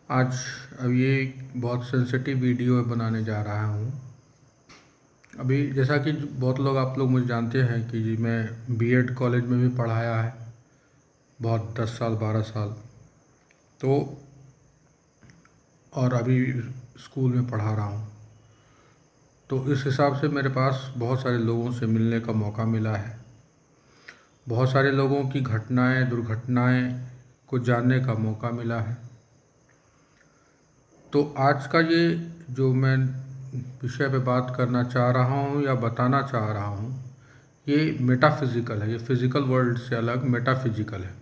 आज अब ये बहुत सेंसिटिव वीडियो बनाने जा रहा हूँ। अभी जैसा कि बहुत लोग आप लोग मुझे जानते हैं कि जी मैं बीएड कॉलेज में भी पढ़ाया है, बहुत 10 साल 12 साल। तो और अभी स्कूल में पढ़ा रहा हूँ। तो इस हिसाब से मेरे पास बहुत सारे लोगों से मिलने का मौका मिला है। बहुत सारे लोगों की घटनाएं दुर्घटनाएं को जानने का मौका मिला है। तो आज का ये जो मैं विषय पे बात करना चाह रहा हूँ या बताना चाह रहा हूँ, ये मेटाफिज़िकल है। ये फिज़िकल वर्ल्ड से अलग मेटाफिज़िकल है।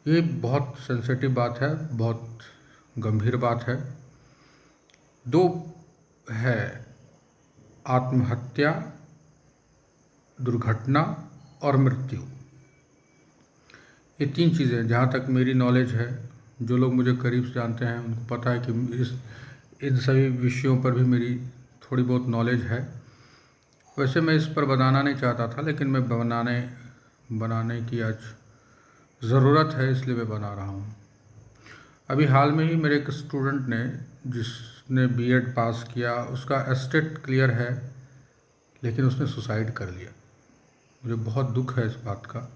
ये बहुत सेंसिटिव बात है, बहुत गंभीर बात है। दो है, आत्महत्या, दुर्घटना और मृत्यु। ये तीन चीज़ें जहाँ तक मेरी नॉलेज है, जो लोग मुझे करीब से जानते हैं उनको पता है कि इन सभी विषयों पर भी मेरी थोड़ी बहुत नॉलेज है। वैसे मैं इस पर बनाना नहीं चाहता था, लेकिन मैं बनाने की आज ज़रूरत है, इसलिए मैं बना रहा हूँ। अभी हाल में ही मेरे एक स्टूडेंट ने, जिसने बीएड पास किया, उसका एस्टेट क्लियर है, लेकिन उसने सुसाइड कर लिया। मुझे बहुत दुख है इस बात का।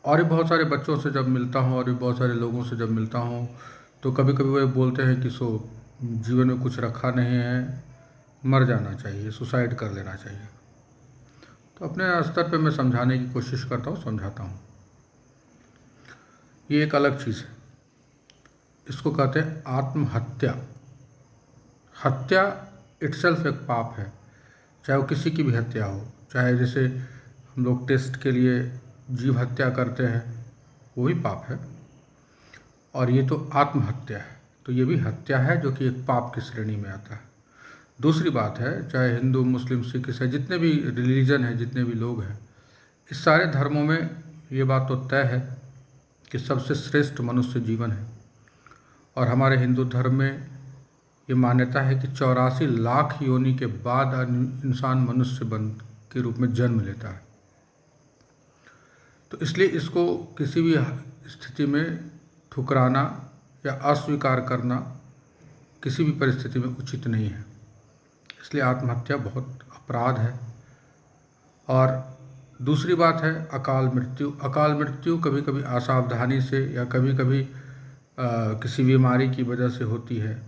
और भी बहुत सारे बच्चों से जब मिलता हूँ और भी बहुत सारे लोगों से जब मिलता हूँ, तो कभी कभी वो बोलते हैं कि जीवन में कुछ रखा नहीं है, मर जाना चाहिए, सुसाइड कर लेना चाहिए। तो अपने स्तर पे मैं समझाने की कोशिश करता हूँ, समझाता हूँ। ये एक अलग चीज़ है। इसको कहते हैं आत्महत्या। हत्या इटसेल्फ एक पाप है, चाहे वो किसी की भी हत्या हो। चाहे जैसे हम लोग टेस्ट के लिए जीव हत्या करते हैं, वो भी पाप है। और ये तो आत्महत्या है, तो ये भी हत्या है, जो कि एक पाप की श्रेणी में आता है। दूसरी बात है, चाहे हिंदू मुस्लिम सिख ईसाई जितने भी रिलीजन हैं, जितने भी लोग हैं, इस सारे धर्मों में ये बात तो तय है कि सबसे श्रेष्ठ मनुष्य जीवन है। और हमारे हिंदू धर्म में ये मान्यता है कि 84 लाख योनि के बाद इंसान मनुष्य बन के रूप में जन्म लेता है। तो इसलिए इसको किसी भी स्थिति में ठुकराना या अस्वीकार करना किसी भी परिस्थिति में उचित नहीं है। इसलिए आत्महत्या बहुत अपराध है। और दूसरी बात है अकाल मृत्यु। अकाल मृत्यु कभी कभी असावधानी से या कभी कभी किसी बीमारी की वजह से होती है।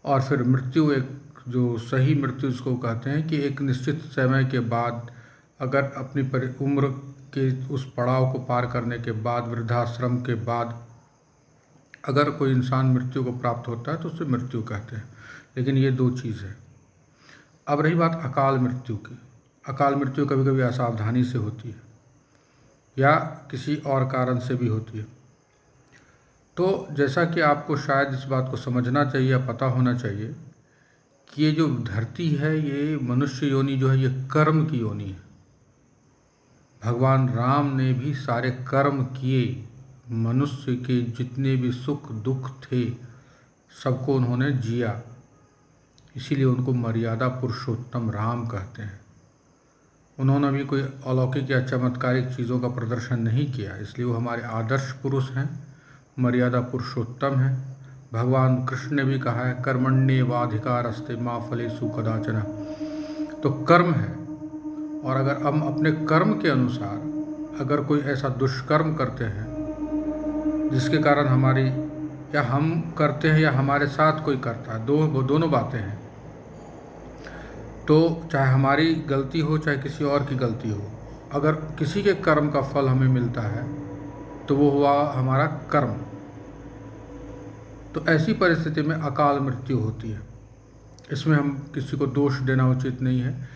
और फिर मृत्यु एक जो सही मृत्यु इसको कहते हैं कि एक निश्चित समय के बाद, अगर अपनी उम्र के उस पड़ाव को पार करने के बाद, वृद्धाश्रम के बाद अगर कोई इंसान मृत्यु को प्राप्त होता है तो उसे मृत्यु कहते हैं। लेकिन ये दो चीज़ है। अब रही बात अकाल मृत्यु की। अकाल मृत्यु कभी कभी असावधानी से होती है या किसी और कारण से भी होती है। तो जैसा कि आपको शायद इस बात को समझना चाहिए या पता होना चाहिए कि ये जो धरती है, ये मनुष्य योनि जो है, ये कर्म की योनि है। भगवान राम ने भी सारे कर्म किए। मनुष्य के जितने भी सुख दुख थे, सबको उन्होंने जिया। इसीलिए उनको मर्यादा पुरुषोत्तम राम कहते हैं। उन्होंने भी कोई अलौकिक या चमत्कारिक चीज़ों का प्रदर्शन नहीं किया, इसलिए वो हमारे आदर्श पुरुष हैं, मर्यादा पुरुषोत्तम हैं। भगवान कृष्ण ने भी कहा है, कर्मण्येवाधिकारस्ते मा फलेषु कदाचन। तो कर्म है, और अगर हम अपने कर्म के अनुसार अगर कोई ऐसा दुष्कर्म करते हैं जिसके कारण हमारी, या हम करते हैं या हमारे साथ कोई करता है, वो दोनों बातें हैं। तो चाहे हमारी गलती हो चाहे किसी और की गलती हो, अगर किसी के कर्म का फल हमें मिलता है तो वो हुआ हमारा कर्म। तो ऐसी परिस्थिति में अकाल मृत्यु होती है। इसमें हम किसी को दोष देना उचित नहीं है।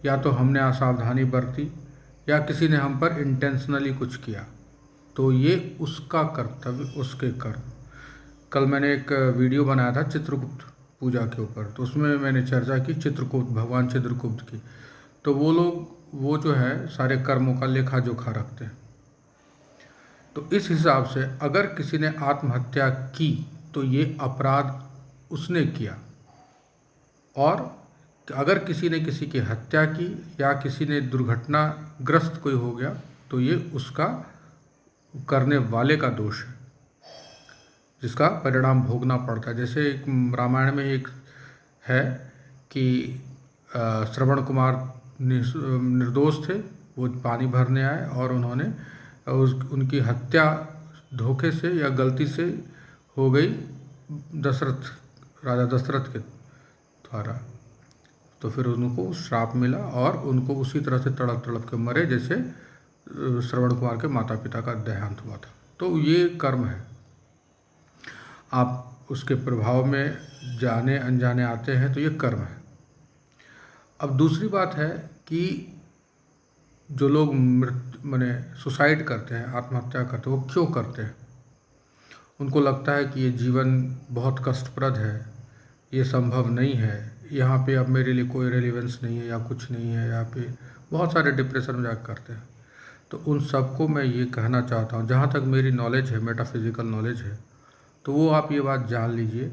या तो हमने असावधानी बरती या किसी ने हम पर इंटेंशनली कुछ किया, तो ये उसका कर्तव्य, उसके कर्म। कल मैंने एक वीडियो बनाया था चित्रगुप्त पूजा के ऊपर, तो उसमें मैंने चर्चा की चित्रकूट, भगवान चित्रगुप्त की। तो वो लोग वो जो है सारे कर्मों का लेखा जोखा रखते हैं। तो इस हिसाब से अगर किसी ने आत्महत्या की तो ये अपराध उसने किया, और अगर किसी ने किसी की हत्या की या किसी ने दुर्घटनाग्रस्त कोई हो गया तो ये उसका करने वाले का दोष है, जिसका परिणाम भोगना पड़ता है। जैसे एक रामायण में एक है कि श्रवण कुमार निर्दोष थे, वो पानी भरने आए और उन्होंने उनकी हत्या धोखे से या गलती से हो गई राजा दशरथ के द्वारा। तो फिर उनको श्राप मिला और उनको उसी तरह से तड़प तड़प के मरे जैसे श्रवण कुमार के माता पिता का देहांत हुआ था। तो ये कर्म है, आप उसके प्रभाव में जाने अनजाने आते हैं तो ये कर्म है। अब दूसरी बात है कि जो लोग माने सुसाइड करते हैं, आत्महत्या करते हैं, वो क्यों करते हैं? उनको लगता है कि ये जीवन बहुत कष्टप्रद है, ये संभव नहीं है, यहाँ पे अब मेरे लिए कोई रेलिवेंस नहीं है या कुछ नहीं है, यहाँ पे बहुत सारे डिप्रेशन में जाकर करते हैं। तो उन सबको मैं ये कहना चाहता हूँ, जहाँ तक मेरी नॉलेज है, मेटाफिजिकल नॉलेज है, तो वो आप ये बात जान लीजिए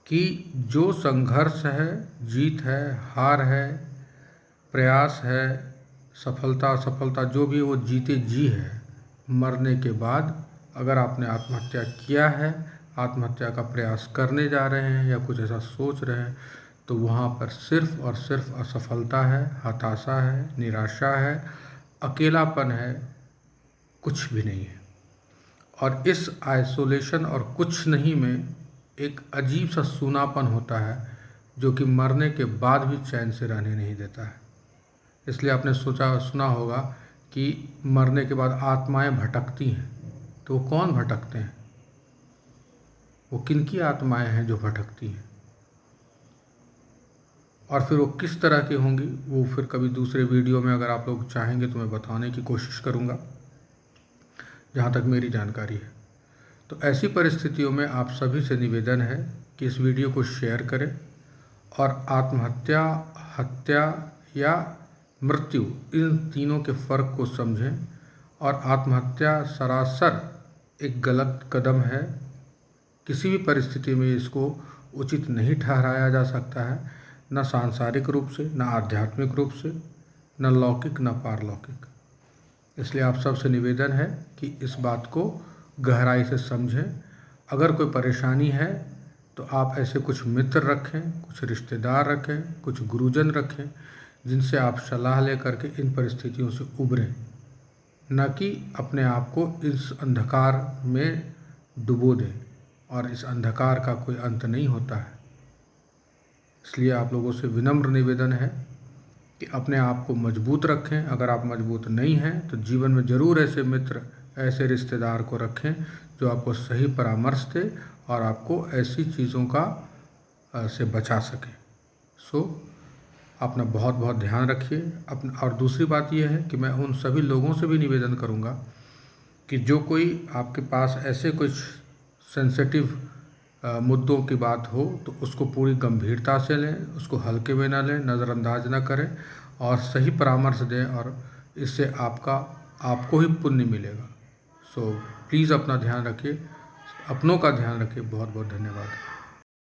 कि जो संघर्ष है, जीत है, हार है, प्रयास है, सफलता असफलता जो भी वो जीते जी है, मरने के बाद अगर आपने आत्महत्या किया है, आत्महत्या का प्रयास करने जा रहे हैं या कुछ ऐसा सोच रहे हैं, तो वहाँ पर सिर्फ और सिर्फ असफलता है, हताशा है, निराशा है, अकेलापन है, कुछ भी नहीं है। और इस आइसोलेशन और कुछ नहीं में एक अजीब सा सूनापन होता है जो कि मरने के बाद भी चैन से रहने नहीं देता है। इसलिए आपने सुना होगा कि मरने के बाद आत्माएं भटकती हैं। तो वो कौन भटकते हैं? वो किनकी आत्माएं हैं जो भटकती हैं? और फिर वो किस तरह की होंगी, वो फिर कभी दूसरे वीडियो में अगर आप लोग चाहेंगे तो मैं बताने की कोशिश करूँगा, जहाँ तक मेरी जानकारी है। तो ऐसी परिस्थितियों में आप सभी से निवेदन है कि इस वीडियो को शेयर करें और आत्महत्या, हत्या या मृत्यु, इन तीनों के फ़र्क को समझें। और आत्महत्या सरासर एक गलत कदम है, किसी भी परिस्थिति में इसको उचित नहीं ठहराया जा सकता है, न सांसारिक रूप से, न आध्यात्मिक रूप से, न लौकिक न पारलौकिक। इसलिए आप सबसे निवेदन है कि इस बात को गहराई से समझें। अगर कोई परेशानी है तो आप ऐसे कुछ मित्र रखें, कुछ रिश्तेदार रखें, कुछ गुरुजन रखें, जिनसे आप सलाह लेकर के इन परिस्थितियों से उबरें, न कि अपने आप को इस अंधकार में डुबो दें। और इस अंधकार का कोई अंत नहीं होता है। इसलिए आप लोगों से विनम्र निवेदन है कि अपने आप को मजबूत रखें। अगर आप मजबूत नहीं हैं तो जीवन में ज़रूर ऐसे मित्र, ऐसे रिश्तेदार को रखें जो आपको सही परामर्श दे और आपको ऐसी चीज़ों का से बचा सके। अपना बहुत बहुत ध्यान रखिए। और दूसरी बात यह है कि मैं उन सभी लोगों से भी निवेदन करूंगा कि जो कोई आपके पास ऐसे कुछ सेंसिटिव मुद्दों की बात हो तो उसको पूरी गंभीरता से लें, उसको हल्के में ना लें, नज़रअंदाज ना करें और सही परामर्श दें, और इससे आपको ही पुण्य मिलेगा। प्लीज़ अपना ध्यान रखिए, अपनों का ध्यान रखिए। बहुत बहुत धन्यवाद।